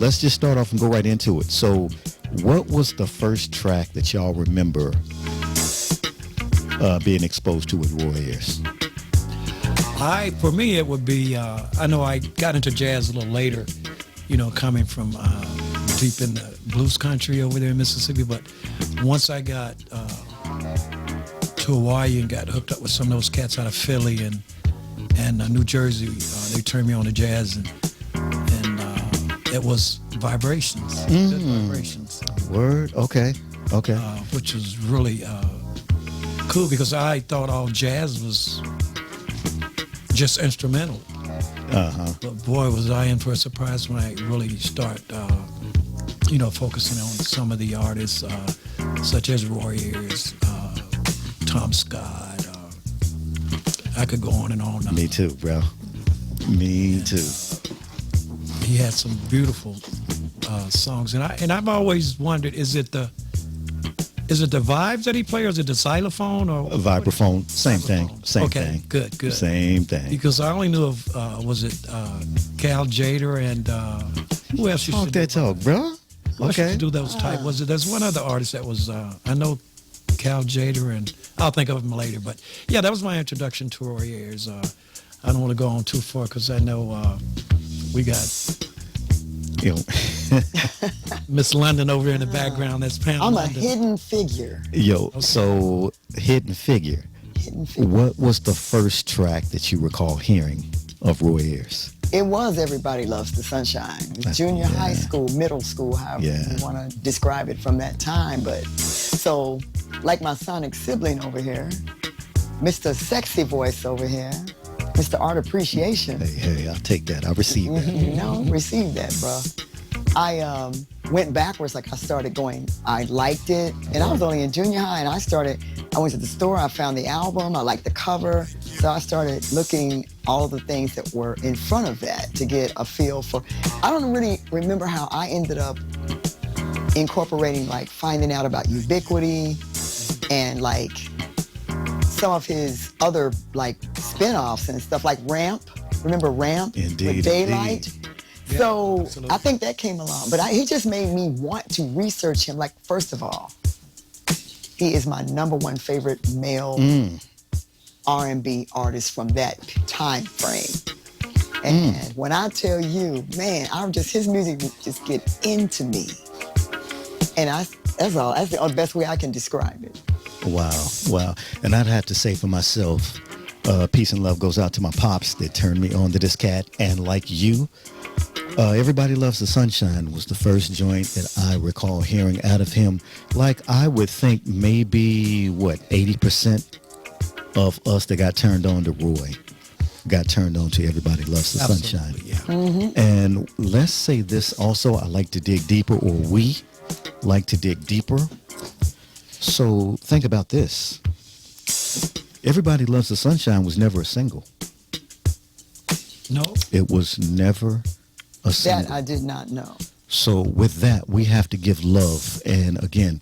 Let's just start off and go right into it. So, what was the first track that y'all remember being exposed to with Roy Ayers? For me, it would be, I know I got into jazz a little later, coming from deep in the blues country over there in Mississippi. But once I got to Hawaii and got hooked up with some of those cats out of Philly and New Jersey, they turned me on to jazz, and it was Vibrations. Just Vibrations. Word? Okay. Which was really cool because I thought all jazz was just instrumental. But boy, was I in for a surprise when I really start, focusing on some of the artists, such as Roy Ayers, Tom Scott. I could go on and on. Me too, bro. Me too. He had some beautiful songs, and I've always wondered: is it the vibes that he plays, or is it the xylophone or a vibraphone? Same thing. Same thing. Okay, good. Same thing. Because I only knew of was it Cal Jader and who else used to that talk, bro? Who else used to do those type? Was it? There's one other artist that was I know Cal Jader, and I'll think of him later. But yeah, that was my introduction to Roy Ayers. I don't want to go on too far because I know we got Miss London over there in the background. That's Pam I'm London. a hidden figure. So hidden figure. What was the first track that you recall hearing of Roy Ayers? It was Everybody Loves the Sunshine. It was junior high school, middle school, however you want to describe it from that time. But so, like my sonic sibling over here, Mr. Sexy Voice over here, Mr. Art Appreciation. Hey, I'll take that. I'll receive that. No, receive that, bro. I went backwards, like I started going, I liked it, and I was only in junior high, and I went to the store, I found the album, I liked the cover, so I started looking all the things that were in front of that to get a feel for, I don't really remember how I ended up incorporating, like finding out about Ubiquity and like some of his other like spin-offs and stuff like Ramp. Remember Ramp? Indeed, with Daylight? indeed. So absolutely. I think that came along, but he just made me want to research him. Like, first of all, he is my #1 favorite male R&B artist from that time frame. And when I tell you, man, his music would just get into me. And that's the best way I can describe it. Wow. And I'd have to say for myself, peace and love goes out to my pops that turned me on to this cat. And like you, Everybody Loves the Sunshine was the first joint that I recall hearing out of him. Like, I would think maybe, 80% of us that got turned on to Roy got turned on to Everybody Loves the Sunshine. Yeah. And let's say this also, I like to dig deeper, or we like to dig deeper. So think about this. Everybody Loves the Sunshine was never a single. No. It was never a single. That I did not know. So with that, we have to give love. And again,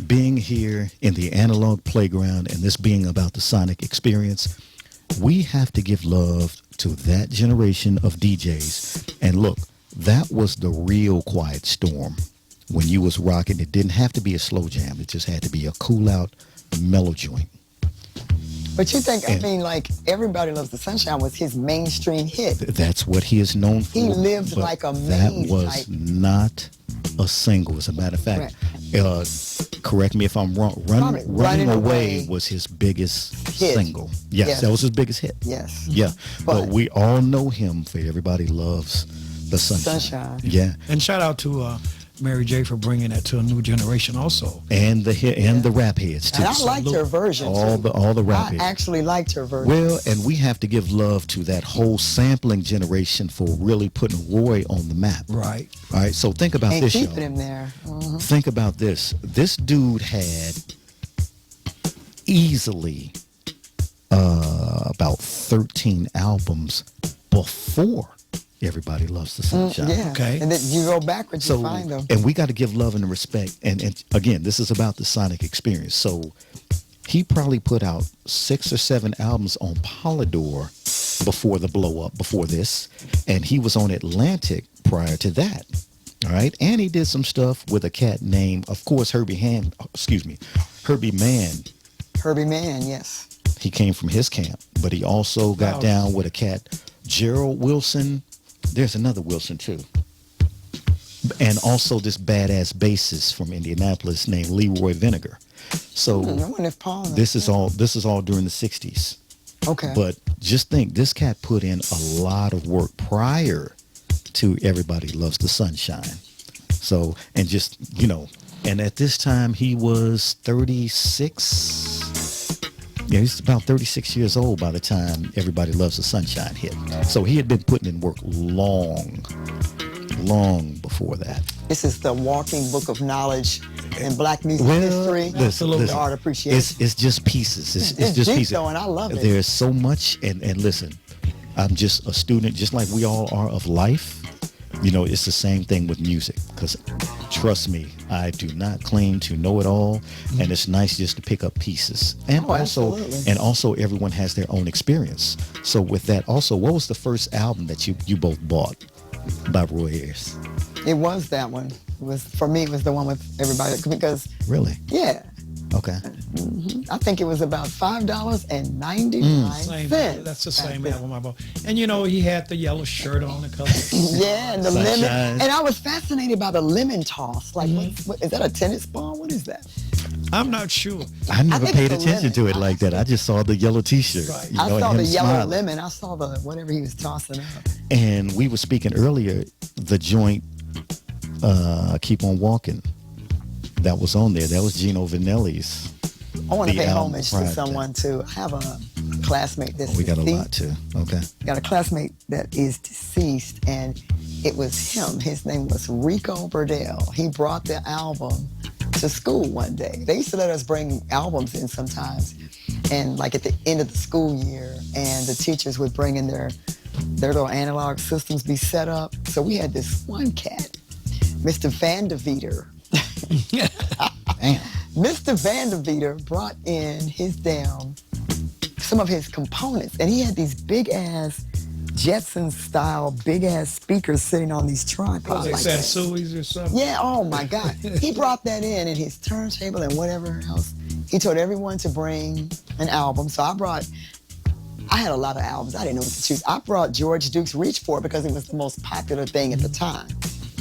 being here in the analog playground and this being about the sonic experience, we have to give love to that generation of DJs. And look, that was the real quiet storm. When you was rocking, it didn't have to be a slow jam. It just had to be a cool out mellow joint. But you think, like, Everybody Loves the Sunshine was his mainstream hit. That's what he is known for. He lived like a That main was type. not a single. As a matter of fact, correct me if I'm wrong. Running Away was his biggest hit. single. Yes, that was his biggest hit. Yes. Yeah, but we all know him for Everybody Loves the Sunshine. Yeah, And shout out to Mary J for bringing that to a new generation also. and the hit and the rap heads too. And I liked her version, all too. the rap I heads. actually liked her version. Well, and we have to give love to that whole sampling generation for really putting Roy on the map. Right. All right, so think about and this, keeping y'all. him there. Mhm. Think about this. This dude had easily about 13 albums before Everybody Loves the Sunshine. Yeah. Okay. And then you go backwards, So, you find them. and we got to give love and respect. And again, this is about the sonic experience. So he probably put out 6 or 7 albums on Polydor before the blow up, before this. And he was on Atlantic prior to that. All right. And he did some stuff with a cat named, of course, Herbie Mann. Herbie Mann, yes. He came from his camp, but he also got Wow. down with a cat, Gerald Wilson. There's another Wilson too. And also this badass bassist from Indianapolis named Leroy Vinegar. So I wonder if Paul. this is all during the 60s. Okay. But just think, this cat put in a lot of work prior to Everybody Loves the Sunshine. So, and just, and at this time he was 36. Yeah, he's about 36 years old by the time Everybody Loves the Sunshine hit. So he had been putting in work long before that. This is the walking book of knowledge in Black music history. Absolutely. The art appreciation. It's just pieces. It's just deep pieces. though, and I love it. There's so much, and listen, I'm just a student, just like we all are of life. It's the same thing with music. Because trust me, I do not claim to know it all, and it's nice just to pick up pieces. And also, everyone has their own experience. So with that, also, what was the first album that you both bought by Roy Ayers? It was that one. For me, it was the one with everybody, because Really? yeah, Okay. I think it was about $5.99. That's the same album I bought. And he had the yellow shirt on the cover. Yeah, and the Sunshine. lemon. And I was fascinated by the lemon toss. Like, what, is that a tennis ball? What is that? I'm not sure. I never think paid it's a attention to lemon. it like that. I just saw the yellow T-shirt. Right. I and saw him the yellow smiling. lemon. I saw the whatever he was tossing up. And we were speaking earlier, the joint Keep On Walking, that was on there. That was Gino Vanelli's. I want to The pay album homage prior to to someone too. I have a classmate that's We got a deceased. lot too. Okay. Got a classmate that is deceased, and it was him. His name was Rico Burdell. He brought the album to school one day. They used to let us bring albums in sometimes, and like at the end of the school year, and the teachers would bring in their little analog systems be set up. So we had this one cat, Mr. Van de Veter. Damn. Mr. Van de Veter brought in some of his components, and he had these big ass Jetson style big ass speakers sitting on these tripods. Was it like that. Sansui's or something? Yeah, oh my God. He brought that in his turntable and whatever else. He told everyone to bring an album. So I had a lot of albums. I didn't know what to choose. I brought George Duke's Reach For It because it was the most popular thing at the time.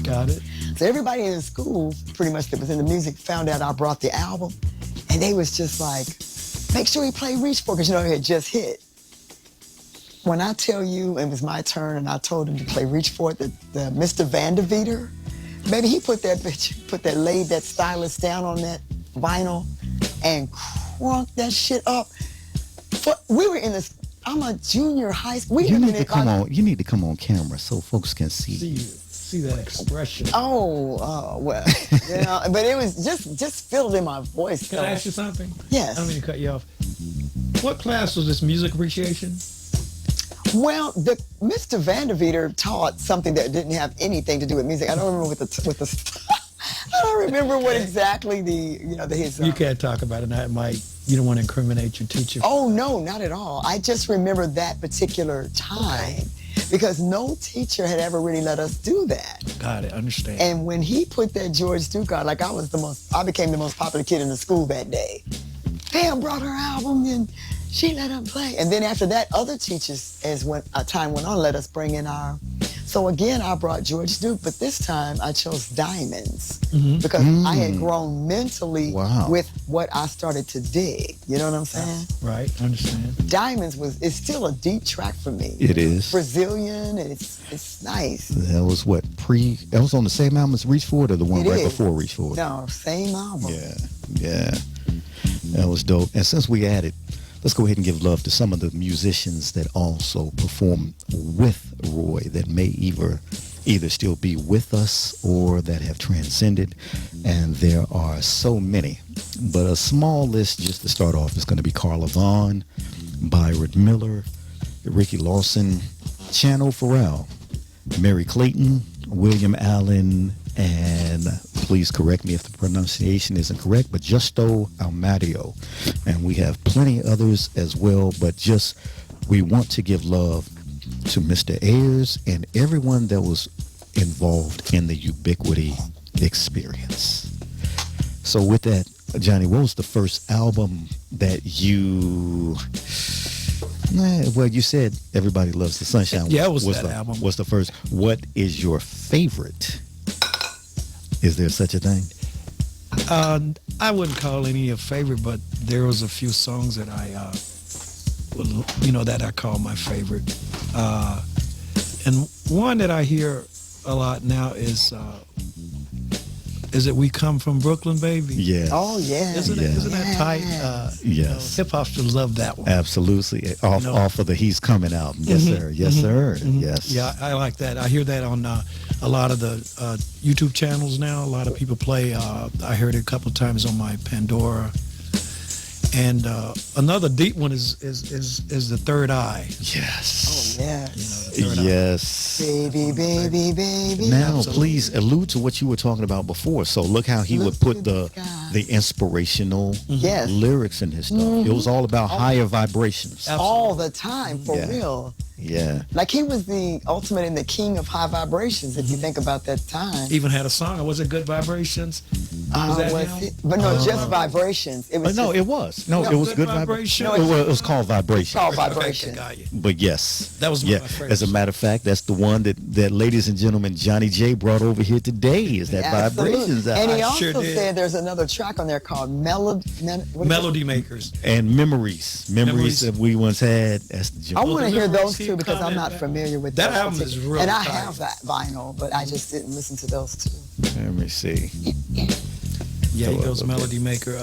Got it. So everybody in the school, pretty much that was into music, found out I brought the album, and they was just like, make sure you play Reach For It, because it had just hit. When I tell you it was my turn and I told him to play Reach For It, the Mr. Van de Veter, maybe he laid that stylus down on that vinyl and crunked that shit up. We were in this, I'm a junior high school. You need to come on. You need to come on camera so folks can see. See that expression. Well, but it was just filled in my voice. Can I ask you something? Yes. I don't mean to cut you off. What class was this, music appreciation? Well, Mr. Van de Veter taught something that didn't have anything to do with music. I don't remember I don't remember what exactly his. You can't talk about it. You don't want to incriminate your teacher. Oh no, not at all. I just remember that particular time. Because no teacher had ever really let us do that. Got it, understand. And when he put that George Duke out, like I became the most popular kid in the school that day. Pam brought her album and she let him play. And then after that, other teachers, as time went on, let us bring in our. So again, I brought George Duke, but this time I chose Diamonds because I had grown mentally with what I started to dig. You know what I'm saying? Right, understand. Diamonds is still a deep track for me. It is. Brazilian, and it's nice. That was that was on the same album as Reach For It, or the one before Reach For It? No, same album. Yeah. That was dope. And since we added, let's go ahead and give love to some of the musicians that also perform with Roy that may either still be with us or that have transcended. And there are so many. But a small list just to start off is going to be Carla Vaughan, Byron Miller, Ricky Lawson, Chano Farrell, Mary Clayton, William Allen, and please correct me if the pronunciation isn't correct, but Justo Almario. And we have plenty others as well, but we want to give love to Mr. Ayers and everyone that was involved in the Ubiquity experience. So with that, Johnny, what was the first album that you... Well, you said Everybody Loves the Sunshine. Yeah, it was that album. Was the first. What is your favorite? Is there such a thing? I wouldn't call any a favorite, but there was a few songs that that I call my favorite. And one that I hear a lot now is it We Come From Brooklyn, Baby? Yeah. Oh, yeah. Isn't that tight? Yes. Hip hopsters love that one. Absolutely. Off of the He's Coming album. Yes, sir. Yes, sir. Yes. Yeah, I like that. I hear that on a lot of the YouTube channels now. A lot of people play. I heard it a couple of times on my Pandora. And another deep one is The Third Eye. Yes. Oh, yeah. The Third Eye. Yes. Baby, baby, baby. Now, Absolutely. please allude to what you were talking about before. So look how he would put the inspirational Yes. lyrics in his stuff. It was all about higher vibrations. All the time, for real. Yeah. Like he was the ultimate and the king of high vibrations, if you think about that time. Even had a song. Was it Good Vibrations? Was that him? But no, just vibrations. It was No, just, it was. No, it was Good Good Vibration? Vibration. It was called Vibration. called Okay, vibration. got you. But yes. That was one of my favorites. As a matter of fact, that's the one that ladies and gentlemen, Johnny J brought over here today is that Absolutely. Vibrations And he album. also sure did. said there's another track on there called Melody Makers. And Memories that we once had. That's the I joke. want to hear Memories those keep two because I'm coming not back. familiar with That those album is particular- really And I tight. have that vinyl, but I just didn't listen to those two. Let me see. Yeah, he So, goes okay. Melody Maker.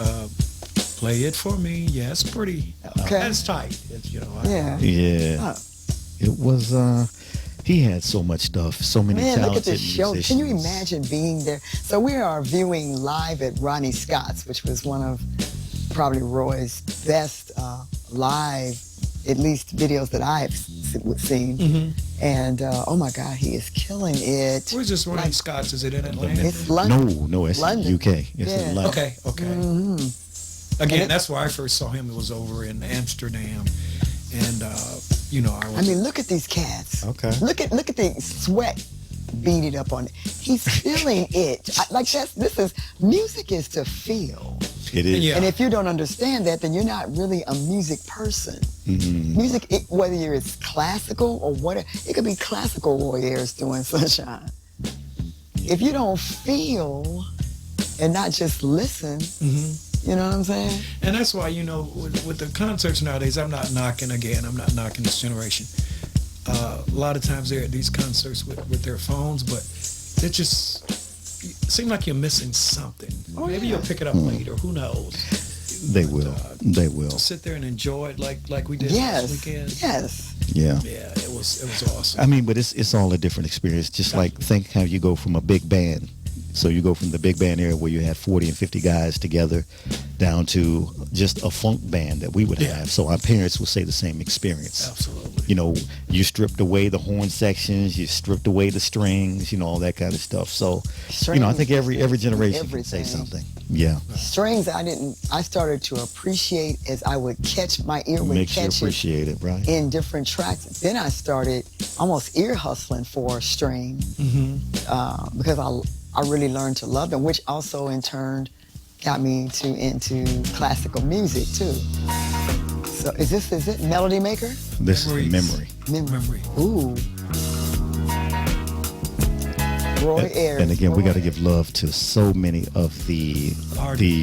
Play it for me. Yeah, it's pretty. Okay. That's tight. It's, Yeah. Yeah. Huh. It was he had so much stuff, so many Man, look at talented this show. musicians. Can you imagine being there? So we are viewing live at Ronnie Scott's, which was one of probably Roy's best live, at least videos that I've seen. And oh my God, he is killing it. Where's this Ronnie Scott's? Is it in Atlanta? It's London. No, it's London. UK. It's Yeah. in London. Okay. Again, that's where I first saw him. It was over in Amsterdam, and I was. I mean, look at these cats. Okay. Look at the sweat beaded up on it. He's feeling it. Music is to feel. It is. Yeah. And if you don't understand that, then you're not really a music person. Music, whether it's classical or whatever, it could be classical Roy Ayers doing Sunshine. If you don't feel and not just listen, you know what I'm saying? And that's why, with the concerts nowadays, I'm not knocking this generation. A lot of times they're at these concerts with their phones, but it just seems like you're missing something. Maybe you'll pick it up later. Who knows? They will. They will. Sit there and enjoy it like we did Yes. last weekend. Yes. Yeah. Yeah, it was awesome. I mean, but it's all a different experience. Just like think how you go from a big band. So you go from the big band era where you had 40 and 50 guys together down to just a funk band that we would have. So our parents would say the same experience. Absolutely. You stripped away the horn sections, you stripped away the strings, all that kind of stuff. So, I think every generation can say everything. something. Yeah. Strings, I started to appreciate as I would my ear would Makes you catch it appreciate it, right? in different tracks. Then I started almost ear hustling for a string because I really learned to love them, which also in turn got me into classical music too. So is it Melody Maker? This Memories. is Memory. Ooh. Roy Ayers. And again, we got to Roy. give love to so many of the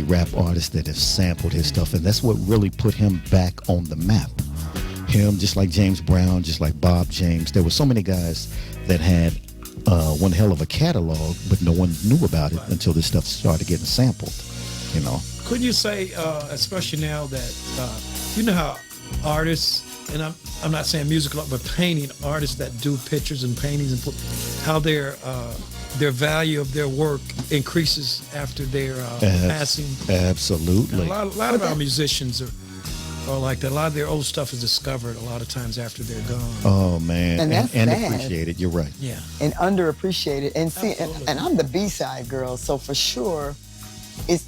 rap artists that have sampled his stuff, and that's what really put him back on the map. Him, just like James Brown, just like Bob James. There were so many guys that had one hell of a catalog, but no one knew about it until this stuff started getting sampled. Couldn't you say, especially now that how artists, and I'm not saying musical, but painting artists that do pictures and paintings and how their value of their work increases after their passing. Absolutely. A lot of our musicians are like that. A lot of their old stuff is discovered a lot of times after they're gone. Oh man, And that's and sad. appreciated. You're right. Yeah. And underappreciated. And see, Absolutely. and I'm the B-side girl, so for sure,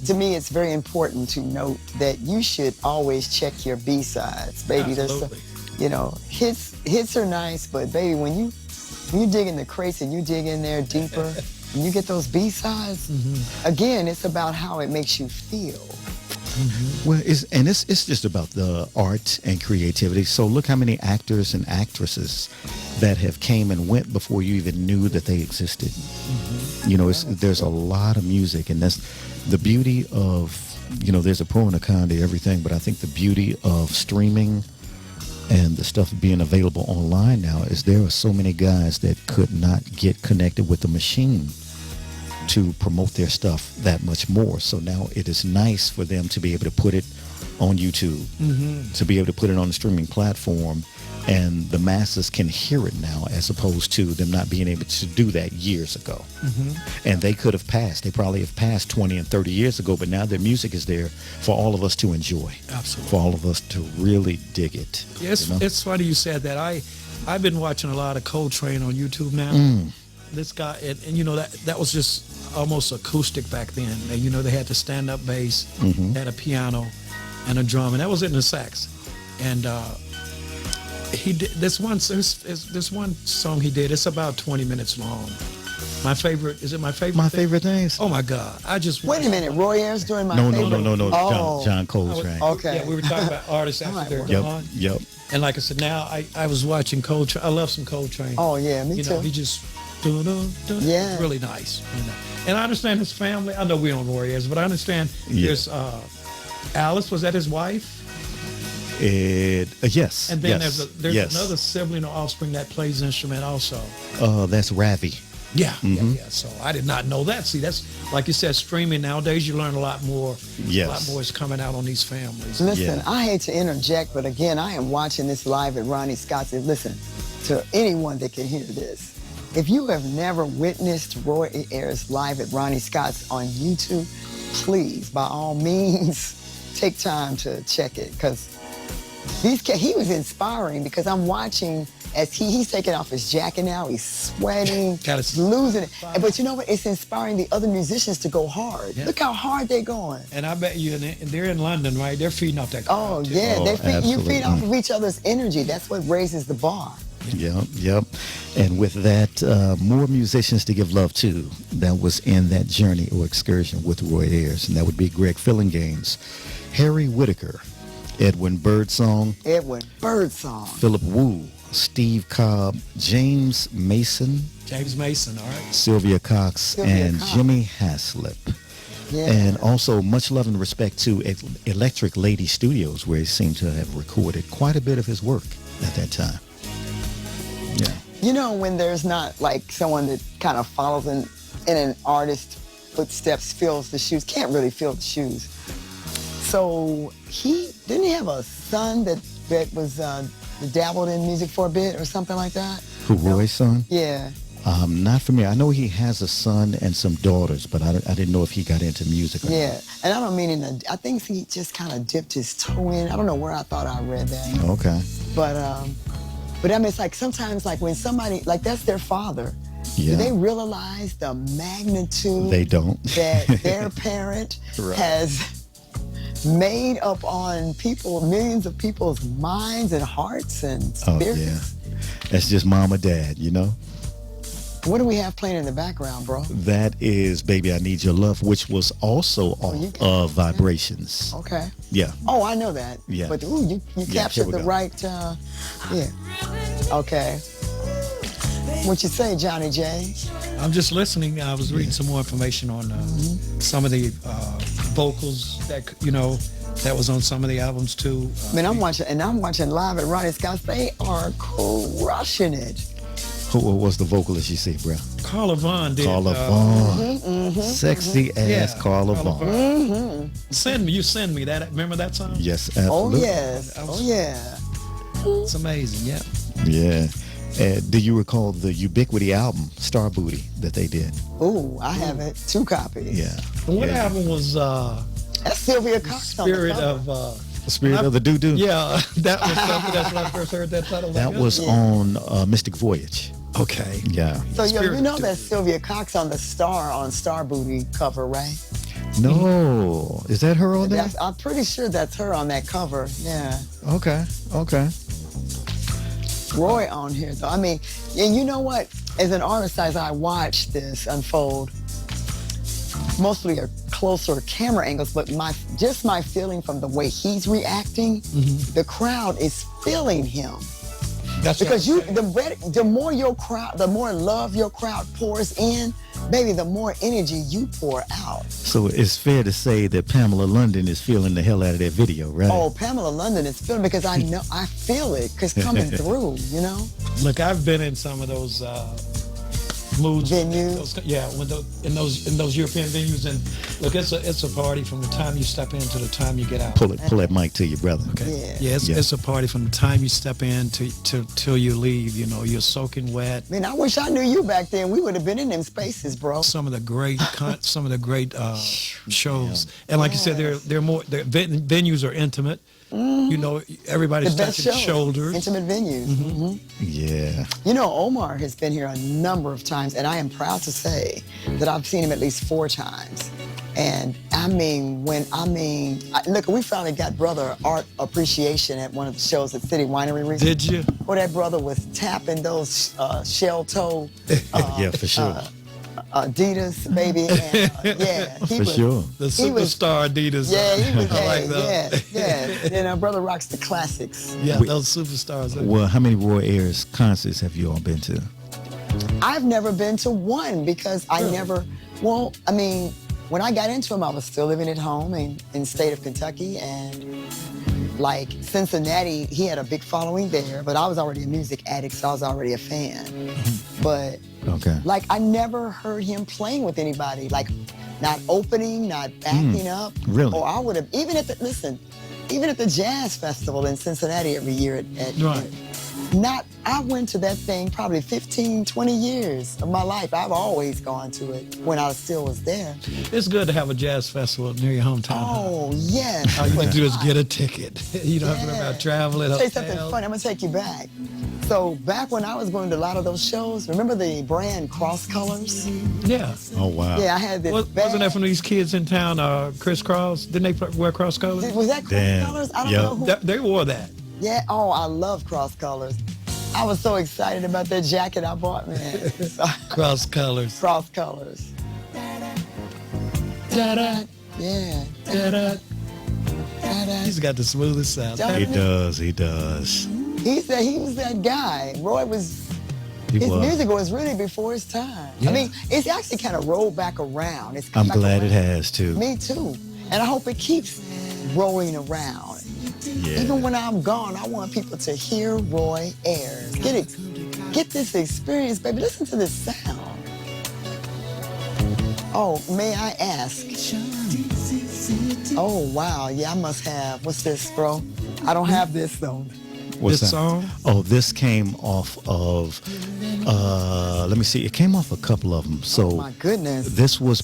to me, it's very important to note that you should always check your B-sides, baby. Absolutely. Hits are nice, but baby, when you when you dig in the crates and you dig in there deeper, and you get those B-sides, again, it's about how it makes you feel. Well, it's just about the art and creativity. So look how many actors and actresses that have came and went before you even knew that they existed. You know, there's a lot of music, and that's the beauty of, you know, there's a pro and a con to everything, but I think the beauty of streaming and the stuff being available online now is there are so many guys that could not get connected with the machine to promote their stuff that much more. So now it is nice for them to be able to put it on YouTube, to be able to put it on the streaming platform, and the masses can hear it now, as opposed to them not being able to do that years ago. And they could have passed. They probably have passed 20 and 30 years ago, but now their music is there for all of us to enjoy. Absolutely. For all of us to really dig it. Yes, you know? it's funny you said that. I've been watching a lot of Coltrane on YouTube now. This guy, and you know, that was just almost acoustic back then. And, you know, they had the stand-up bass, had a piano, and a drum, and that was it in the sax. And he did this one song he did. It's about 20 minutes long. My favorite, is it my favorite? My thing? favorite things. Oh my God! I just Wait a minute, Roy Ayers doing my No. favorite? Oh. John Coltrane. Okay. Yeah, we were talking about artists after they're Yep. gone. Yep. And like I said, now I was watching Coltrane. I love some Coltrane. Oh yeah, me You too. know, he just Yeah. really nice. You know. And I understand his family. I know we don't Warriors, but I understand there's Alice. Was that his wife? Yes. And then yes, there's another sibling or offspring that plays the instrument also. That's Ravi. Yeah. So I did not know that. See, that's like you said, streaming nowadays. You learn a lot more. Yes. A lot more is coming out on these families. Listen, Yeah. I hate to interject, but again, I am watching this live at Ronnie Scott's. And listen, to anyone that can hear this, if you have never witnessed Roy Ayers live at Ronnie Scott's on YouTube, please, by all means, take time to check it, because he was inspiring, because I'm watching as he's taking off his jacket now, he's sweating, losing it. But you know what? It's inspiring the other musicians to go hard. Yeah. Look how hard they're going. And I bet you, they're in London, right? They're feeding off that crowd. Oh, yeah. Oh, you feed off of each other's energy. That's what raises the bar. Yep. And with that, more musicians to give love to that was in that journey or excursion with Roy Ayers, and that would be Greg Fillinganes, Harry Whitaker, Edwin Birdsong, Philip Wu, Steve Cobb, James Mason, all right. Sylvia Cox, and Jimmy Haslip. Yeah. And also much love and respect to Electric Lady Studios, where he seemed to have recorded quite a bit of his work at that time. Yeah. You know, when there's not like someone that kind of follows in an artist's footsteps, feels the shoes, can't really feel the shoes. So didn't he have a son that was dabbled in music for a bit or something like that? Who, Roy's son? Yeah. Not familiar. I know he has a son and some daughters, but I didn't know if he got into music or not. And I don't mean I think he just kind of dipped his toe in. I don't know where I thought I read that. Okay. But I mean, it's like sometimes, like when somebody, like that's their father. Yeah. Do they realize the magnitude They don't. that their parent Right. has made up on millions of people's minds and hearts and spirits? Oh, yeah. That's just mom or dad, you know? What do we have playing in the background, bro? That is Baby I Need Your Love, which was also off of Vibrations. Okay. Yeah. Oh, I know that. Yeah. But you captured here we the go. right, yeah. Okay. What you say, Johnny J? I'm just listening. I was reading some more information on some of the vocals that, you know, that was on some of the albums too. I'm watching live at Ronnie Scott's. They are crushing it. Who was the vocalist you see, bro? Carla Vaughn did. Carla Vaughn. Sexy ass Carla Vaughn. Send me that. Remember that song? Yes, absolutely. Oh, yes. Oh, yeah. It's amazing, yeah. Yeah. Do you recall the Ubiquity album, Star Booty, that they did? Ooh, I have it. 2 copies. Yeah. What album was That's Sylvia Cox. Spirit of The Spirit of the Doo-Doo? Yeah, that was something. That's when I first heard that title. That was on Mystic Voyage. Okay. Yeah. So you know that's Sylvia Cox on Star Booty cover, right? No. Is that her on there? I'm pretty sure that's her on that cover. Yeah. Okay. Roy on here though. I mean, and you know what? as an artist, as I watch this unfold, mostly are closer camera angles, but my feeling from the way he's reacting, the crowd is feeling him. That's Because what I'm the more your crowd, the more love your crowd pours in, baby, the more energy you pour out. So it's fair to say that Pamela London is feeling the hell out of that video, right? Oh, Pamela London is feeling, because I know, I feel it, because coming through, you know? Look, I've been in some of those moods, Venues. in those European venues, and look, it's a party from the time you step in to the time you get out. Pull that mic to you, brother. Okay. Yeah. It's a party from the time you step in till you leave. You know, you're soaking wet. Man, I wish I knew you back then. We would have been in them spaces, bro. Some of the great shows, and like you said, they're more. Venues are intimate. You know, everybody's The best touching shows, shoulders. intimate venues. Yeah. You know, Omar has been here a number of times, and I am proud to say that I've seen him at least 4 times. And look, we finally got brother art appreciation at one of the shows at City Winery recently. Did you? Where that brother was tapping those shell toe. Yeah, for sure. Adidas, baby. And, yeah, For sure. The superstar Adidas. Yeah, he was. I like those. Yeah. And brother rocks the classics. Yeah, those superstars. Well, how many Roy Ayers concerts have you all been to? I've never been to one because I never. Well, I mean, when I got into him, I was still living at home in the state of Kentucky, and like Cincinnati, he had a big following there, but I was already a music addict, so I was already a fan. But like, I never heard him playing with anybody, like not opening, not backing up. Really? Or I would have, even at the Jazz Festival in Cincinnati every year I went to that thing probably 15, 20 years of my life. I've always gone to it when I still was there. It's good to have a jazz festival near your hometown. Oh, yes. All you can do is get a ticket. You don't have to worry about traveling. I'll tell you something funny. I'm going to take you back. So back when I was going to a lot of those shows, remember the brand Cross Colors? Yeah. Oh, wow. Yeah, I had this Wasn't that from these kids in town, Crisscross? Didn't they wear cross colors? Was that Cross Colors? I don't know who. They wore that. Yeah. Oh, I love Cross Colors. I was so excited about that jacket I bought, man. Cross colors. Cross Colors. Da-da. Yeah. Da-da. He's got the smoothest sound. He does. He He was that guy. Roy was. His music was really before his time. Yeah. I mean, it's actually kind of rolled back around. It's I'm back glad around. it has too. Me too. And I hope it keeps rolling around. Yeah. Even when I'm gone, I want people to hear Roy Ayers. Get this experience, baby. Listen to this sound. Oh, may I ask? Oh, wow. Yeah, I must have. What's this, bro? I don't have this, though. What's this that? song? Oh, this came off of, let me see. It came off a couple of them. So Oh, my goodness. this was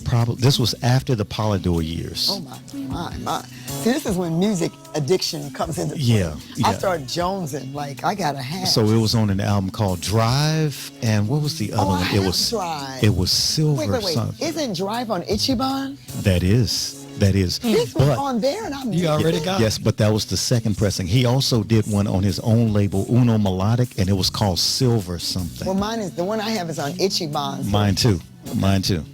after the Polydor years. Oh, my. See, this is when music addiction comes into play. Yeah. I started jonesing, like, I gotta have. So it was on an album called Drive, and what was the other one? I It have was Drive. It was Silver Wait. something. Isn't Drive on Ichiban? That is. This was on there, and I'm. You already got it. Yes, but that was the second pressing. He also did one on his own label, Uno Melodic, and it was called Silver something. Well, the one I have is on Ichiban. So. Mine too.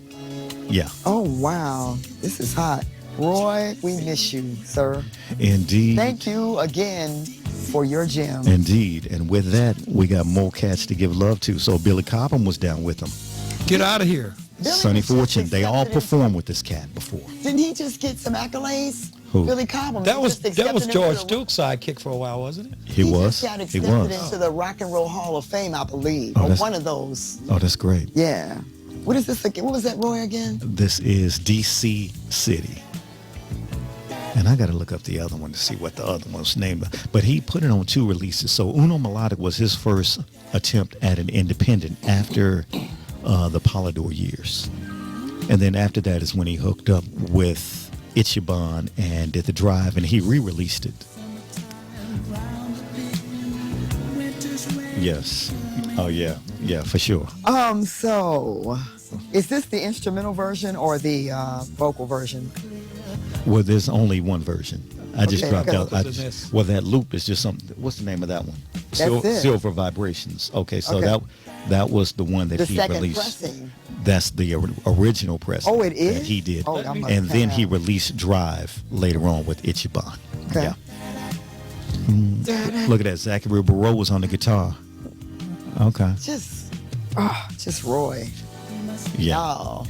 Yeah. Oh, wow. This is hot. Roy, we miss you, sir. Indeed. Thank you again for your gem. Indeed. And with that, we got more cats to give love to. So Billy Cobham was down with them. Get out of here. Billy Sonny was just Fortune. They all accepted performed with this cat before. Didn't he just get some accolades? Who? Billy Cobham. That He was just accepted him George to the- Duke's sidekick for a while, wasn't it? He was. Just got He accepted was. into the Rock and Roll Hall of Fame, I believe. Oh, Or that's- one of those. Oh, that's great. Yeah. What is this again? What was that, Roy, again? This is DC City. And I got to look up the other one to see what the other one's named. But he put it on 2 releases. So Uno Melodic was his first attempt at an independent after the Polydor years. And then after that is when he hooked up with Ichiban and did the Drive, and he re-released it. Yes. Oh, yeah. Yeah, for sure. So, is this the instrumental version or the vocal version? Well, there's only one version. I just Okay, dropped okay. out. What's in this? Well, that loop is just something. What's the name of that one? That's it. Silver Vibrations. Okay, so Okay. that was the one that The he second released. pressing. That's the original press. Oh, it is? that he did. Oh, I must And then he have. released Drive later on with Ichiban. Okay. Yeah. Look at that. Zachary Barreau was on the guitar. Okay. Just Roy. Yeah. Y'all.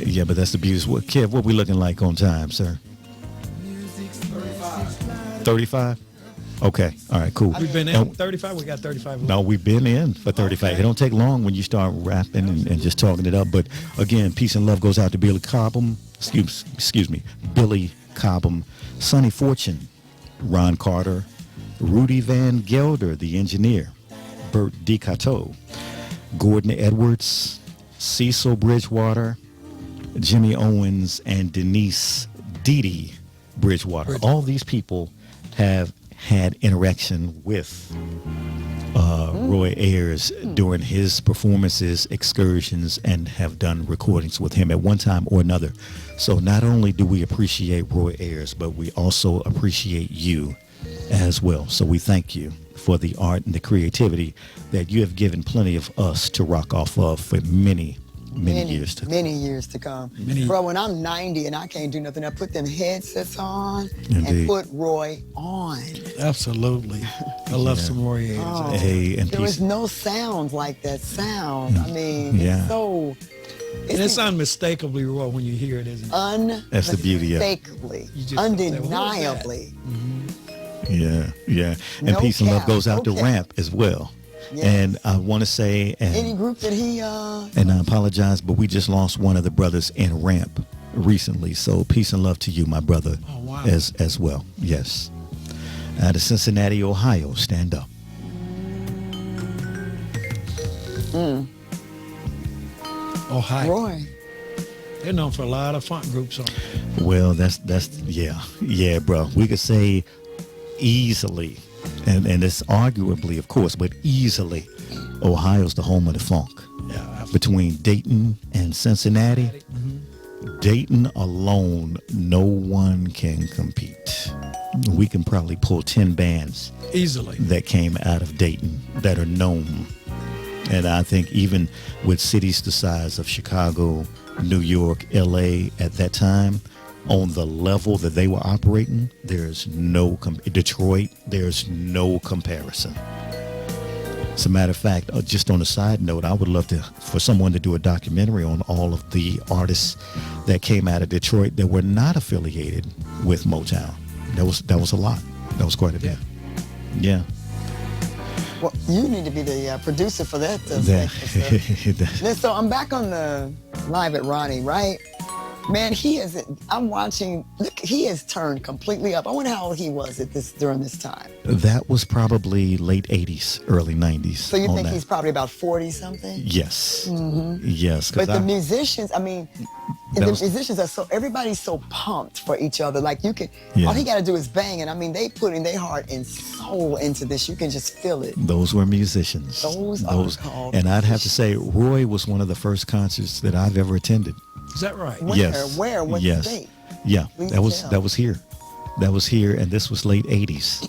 Yeah, but that's the beauty. What, Kev, what we looking like on time, sir? 35? Okay. All right, cool. We've been Now- in 35. We got 35. No, we've been in for 35. Okay. It don't take long when you start rapping and just talking it up. But again, peace and love goes out to Billy Cobham. Excuse me, Billy Cobham, Sonny Fortune, Ron Carter, Rudy Van Gelder, the engineer, Bert DiCato, Gordon Edwards, Cecil Bridgewater, Jimmy Owens, and Denise Dee Bridgewater. All these people have had interaction with Roy Ayers during his performances, excursions, and have done recordings with him at one time or another. So not only do we appreciate Roy Ayers, but we also appreciate you as well. So we thank you for the art and the creativity that you have given plenty of us to rock off of for many years to come. Many years to come. Bro, when I'm 90 and I can't do nothing, I put them headsets on and Indeed. put Roy on. Absolutely. I love some Roy Ayers. Oh, Hey, and there peace. is no sound like that sound. I mean, Yeah. it's so... And it's unmistakably Roy when you hear it, isn't it? That's the beauty of it. unmistakably, You just don't say, "Who is that?" undeniably. Yeah. And No peace and love cap, goes out no to cap. Ramp as well. Yes. And I want to say, Any and, group that he, and I apologize, but we just lost one of the brothers in Ramp recently. So peace and love to you, my brother, Oh, wow. as well. Yes. Out of Cincinnati, Ohio, stand up. Ohio. Roy. They're known for a lot of funk groups on. Well, that's yeah, bro. We could say easily, and it's arguably, of course, but easily, Ohio's the home of the funk. Yeah. Between Dayton and Cincinnati, Dayton alone, no one can compete. We can probably pull 10 bands Easily. that came out of Dayton that are known. And I think even with cities the size of Chicago, New York, LA at that time, on the level that they were operating, there's no Detroit, there's no comparison. As a matter of fact, just on a side note, I would love for someone to do a documentary on all of the artists that came out of Detroit that were not affiliated with Motown. That was a lot. That was quite a bit. Yeah. Well, you need to be the producer for that. So I'm back on the Live at Ronnie, right? Man, I'm watching, look, he has turned completely up. I wonder how old he was during this time. That was probably late 80s, early 90s. So you on think that. he's probably about 40 something? Yes. Yes. 'cause But the musicians, I mean, That the was- musicians everybody's so pumped for each other. Like you can, Yeah. all he got to do is bang. And I mean, they putting their heart and soul into this. You can just feel it. Those were musicians. Those are called And I'd have to say, Roy was one of the first concerts that I've ever attended. Is that right? Where? Yes. Where? What yes. state? Yeah, Please that was tell. That was here, and this was late 80s.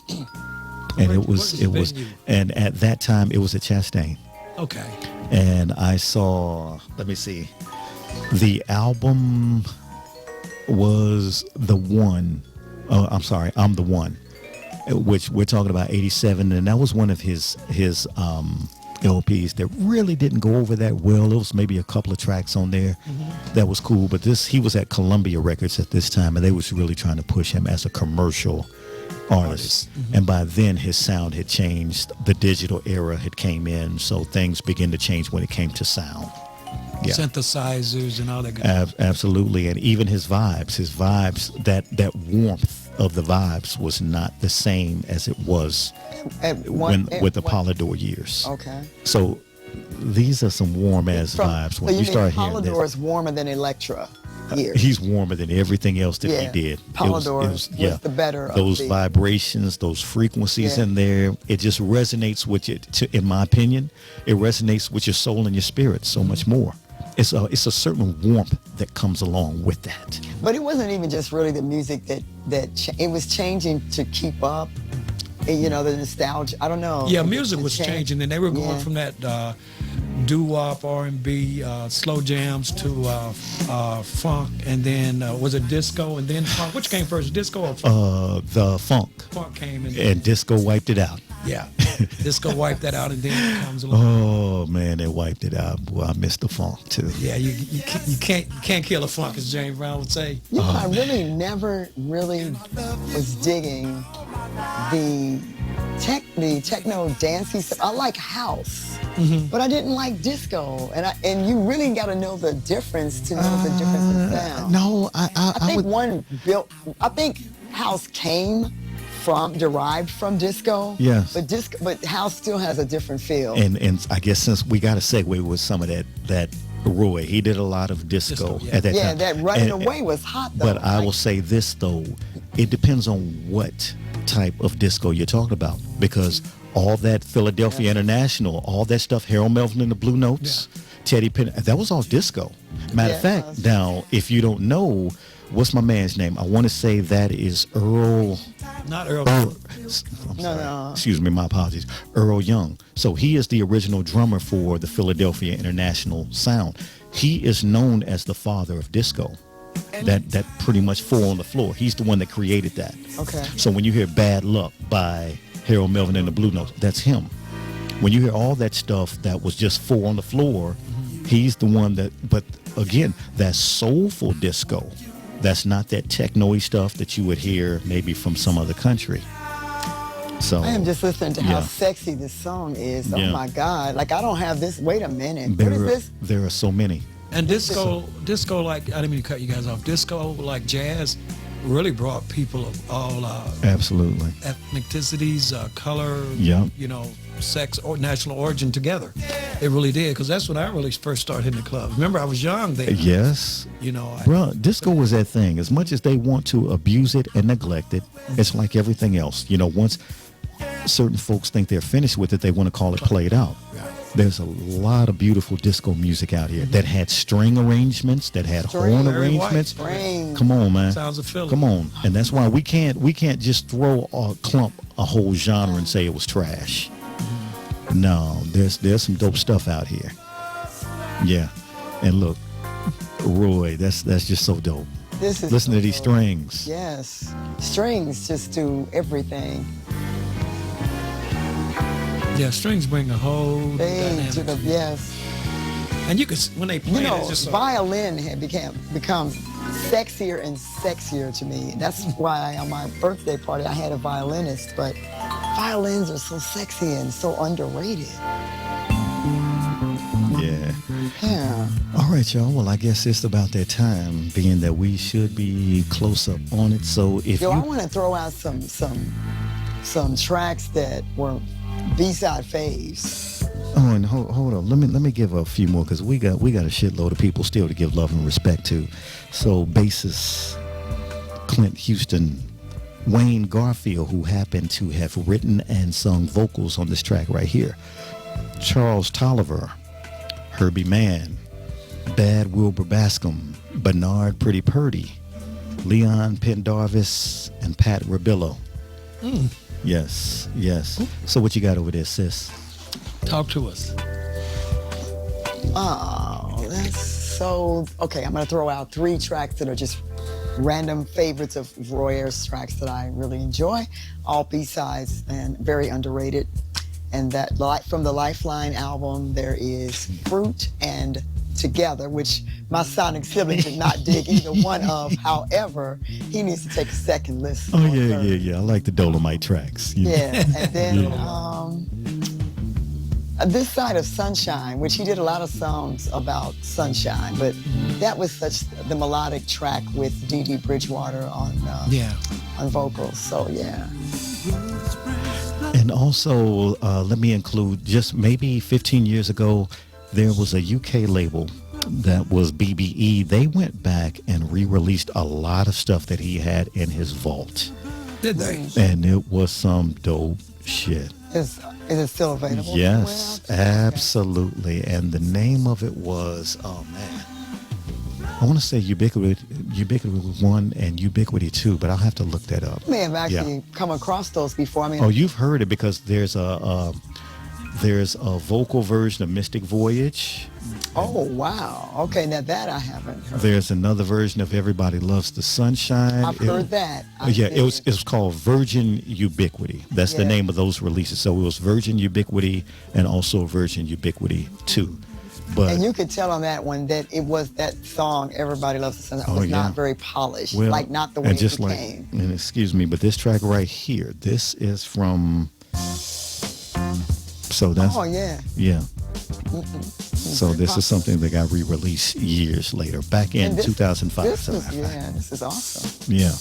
And Where- it was what was the venue? and at that time it was at Chastain. Okay. And I saw, let me see, the album was The One. Oh, I'm sorry, I'm the One, which we're talking about 87, and that was one of his LPs that really didn't go over that well. There was maybe a couple of tracks on there that was cool, but he was at Columbia Records at this time, and they was really trying to push him as a commercial artist. And by then his sound had changed. The digital era had came in, so things began to change when it came to sound. Yeah. Synthesizers and all that good stuff. Absolutely. And even his vibes, that warmth of the vibes was not the same as it was with the Polydor years. Okay. So these are some warm ass vibes when you start hearing Polydor this. is warmer than Electra here. He's warmer than everything else that he did. Polydor was the better of those the- vibrations, those frequencies Yeah. in there. It just resonates with you. In my opinion, it resonates with your soul and your spirit so much more. It's a certain warmth that comes along with that. But it wasn't even just really the music it was changing to keep up. You know, the nostalgia. I don't know. Yeah, music was change. changing, and they were going from that doo-wop, R&B, slow jams to funk, and then was it disco, and then funk? Which came first, disco or funk? The funk. Funk came in. And disco wiped it out. Yeah, disco wiped that out, and then it comes along. Oh man, they wiped it out. Boy, I missed the funk too. Yeah, you can't kill a funk, as James Brown would say. You know, I really never really was digging the techno dancey stuff. I like house, but I didn't like disco. And you really got to know the difference to know the difference in sound. No, I think house derived from disco. Yes. But house still has a different feel. And I guess since we got to segue with some of that Roy, he did a lot of disco at that time. Yeah, that Running Away was hot though. But I will say this though, it depends on what type of disco you're talking about, because all that Philadelphia International, all that stuff, Harold Melvin and the Blue Notes, Teddy Penn, that was all disco. Matter of fact, now if you don't know, what's my man's name? I want to say that is Earl. Not Earl. No. Excuse me, my apologies. Earl Young. So he is the original drummer for the Philadelphia International Sound. He is known as the father of disco. That pretty much four on the floor. He's the one that created that. Okay. So when you hear Bad Luck by Harold Melvin and the Blue Notes, that's him. When you hear all that stuff that was just four on the floor, he's the one that, but again, that soulful disco. That's not that techno-y stuff that you would hear maybe from some other country. So I am just listening to how sexy this song is. Oh my God. Like I don't have this. Wait a minute. What is this? There are so many. And disco, like, I didn't mean to cut you guys off. Disco, like jazz, really brought people of all absolutely ethnicities, color, you know, sex or national origin together. It really did, because that's when I really first started hitting the clubs. Remember, I was young then. Yes. You know, bro, disco was that thing. As much as they want to abuse it and neglect it, it's like everything else. You know, once certain folks think they're finished with it, they want to call it played out. There's a lot of beautiful disco music out here that had string arrangements, that had horn arrangements. Come on, man. Sounds of Philly. Come on. And that's why we can't just throw a whole genre and say it was trash. No, there's some dope stuff out here. Yeah. And look, Roy, that's just so dope. Listen to these strings. Yes. Strings just do everything. Yeah, strings bring a whole dynamic. And you could, when they play, it's just violin had becomes sexier and sexier to me. That's why on my birthday party I had a violinist. But violins are so sexy and so underrated. Yeah. All right, y'all. Well, I guess it's about that time, being that we should be close up on it. So if I want to throw out some tracks that were B-side faves. Oh, and hold on. Let me give a few more, because we got a shitload of people still to give love and respect to. So bassist Clint Houston, Wayne Garfield, who happened to have written and sung vocals on this track right here, Charles Tolliver, Herbie Mann, Bad Wilbur Bascom, Bernard Pretty Purdy, Leon Pendarvis, and Pat Rabillo. Yes. So what you got over there, sis? Talk to us. Oh, that's so... Okay, I'm going to throw out 3 tracks that are just random favorites of Roy Ayers tracks that I really enjoy. All B-sides and very underrated. And that from the Lifeline album, there is Fruit and Together, which my sonic sibling did not dig either one of. However, he needs to take a second listen. Oh, yeah. I like the Dolomite tracks. Yeah, and then This Side of Sunshine, which he did a lot of songs about sunshine, but that was such the melodic track with Dee Dee Bridgewater on vocals. So, yeah. And also, let me include, just maybe 15 years ago, there was a UK label that was BBE. They went back and re-released a lot of stuff that he had in his vault. Did they? And it was some dope shit. Is it still available? Yes, absolutely. And the name of it was, oh man, I want to say Ubiquity 1 and Ubiquity 2, but I'll have to look that up. I may have actually come across those before. I mean, Oh, you've heard it because there's a vocal version of Mystic Voyage. oh wow. Okay, now that I haven't heard. There's another version of Everybody Loves the Sunshine. I've heard that. It was called Virgin Ubiquity. That's the Yeah. name of those releases. So it was Virgin Ubiquity and also Virgin Ubiquity 2. But And you could tell on that one that it was that song, Everybody Loves the Sunshine, was not very polished, like not the way and it just became. like, and excuse me, but this track right here, this is from. So that's Oh, yeah. yeah. So this is something that got re-released years later, back in And this- 2005. This so is, this is awesome. yeah.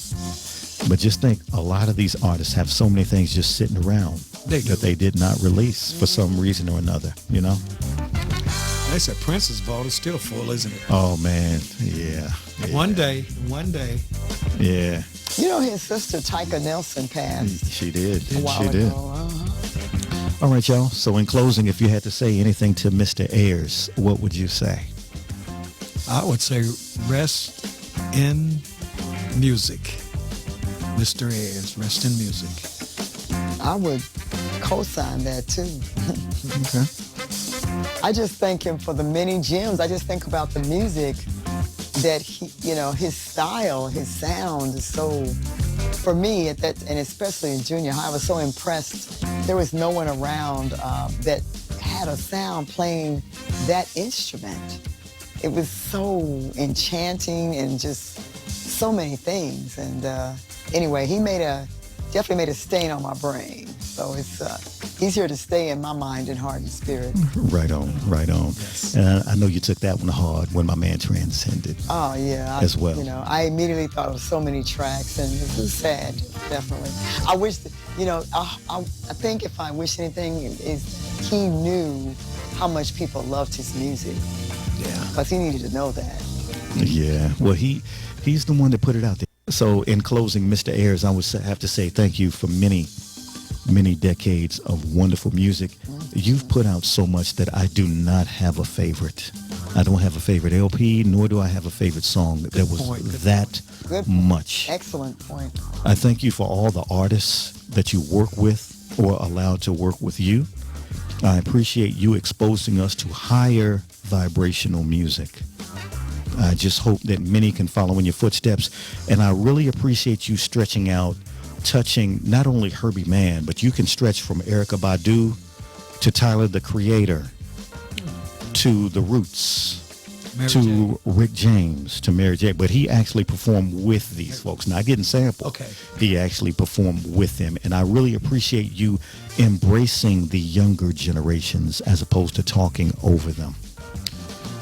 But just think, a lot of these artists have so many things just sitting around They do. that they did not release for some reason or another, you know? They said Prince's vault is still full, isn't it? Oh, man. Yeah. One day. Yeah. You know, his sister Tyka Nelson passed She did. a while She ago. did. Uh-huh. All right, y'all. So in closing, if you had to say anything to Mr. Ayers, what would you say? I would say rest in music. Mr. Ayers, rest in music. I would co-sign that too. Okay. I just thank him for the many gems. I just think about the music that he, his style, his sound is so, for me at that, and especially in junior high, I was so impressed. There was no one around that had a sound playing that instrument. It was so enchanting and just so many things. And anyway, he definitely made a stain on my brain. So he's here to stay in my mind and heart and spirit. Right on, right on. Yes. And I know you took that one hard when my man transcended. Oh yeah, As well. I immediately thought of so many tracks, and this is sad, definitely. I wish, I think if I wish anything is he knew how much people loved his music, Yeah. because he needed to know that. Yeah. Well, he's the one that put it out there. So in closing, Mr. Ayers, I would have to say thank you for many decades of wonderful music. You've put out so much that I do not have a favorite. I don't have a favorite LP, nor do I have a favorite song that was point. that Good. much. Excellent point. I thank you for all the artists that you work with or allowed to work with you. I appreciate you exposing us to higher vibrational music. I just hope that many can follow in your footsteps. And I really appreciate you stretching out, touching not only Herbie Mann, but you can stretch from Erykah Badu to Tyler, the Creator, to The Roots, Mary to J. Rick James, to Mary J. But he actually performed with these folks, not getting sampled. Okay. He actually performed with them. And I really appreciate you embracing the younger generations as opposed to talking over them.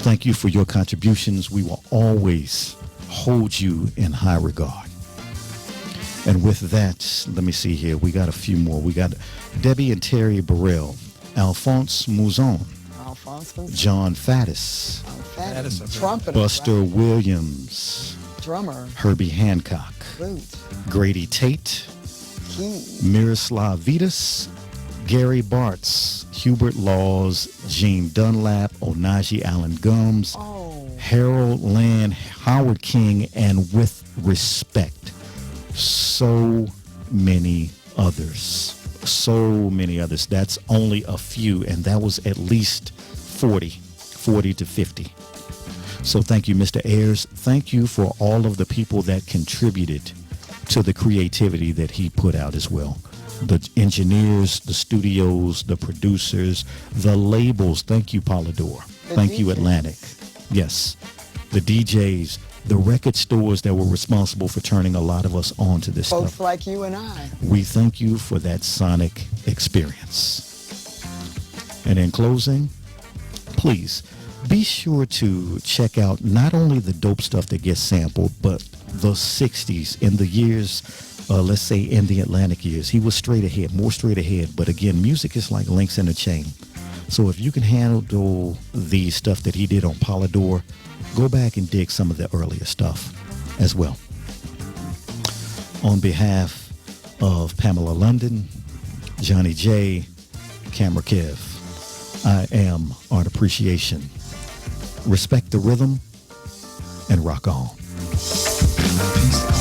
Thank you for your contributions. We will always hold you in high regard. And with that, let me see here. We got a few more. We got Debbie and Terry Burrell, Alphonse Mouzon, Alphonse was John Faddis, Faddis, trumpeter, Buster right? Williams, Drummer, Herbie Hancock, flute, Grady Tate, key, Miroslav Vitas, Gary Bartz, Hubert Laws, Gene Dunlap, Onaji Allen Gums, oh, Harold Land, Howard King, and with respect, so many others. So many others. That's only a few, and that was at least 40 to 50. So thank you, Mr. Ayers. Thank you for all of the people that contributed to the creativity that he put out as well. The engineers, the studios, the producers, the labels. Thank you, Polydor. Thank you, DJs. Atlantic. Yes. The DJs, the record stores that were responsible for turning a lot of us onto this folks stuff. like you and I. We thank you for that sonic experience. And in closing, please be sure to check out not only the dope stuff that gets sampled, but the 60s in the years, let's say in the Atlantic years. He was straight ahead, more straight ahead. But again, music is like links in a chain. So if you can handle the stuff that he did on Polydor, go back and dig some of the earlier stuff as well. On behalf of Pamela London, Johnny J, Camera Kev, I am Art Appreciation. Respect the rhythm, and rock on. Peace.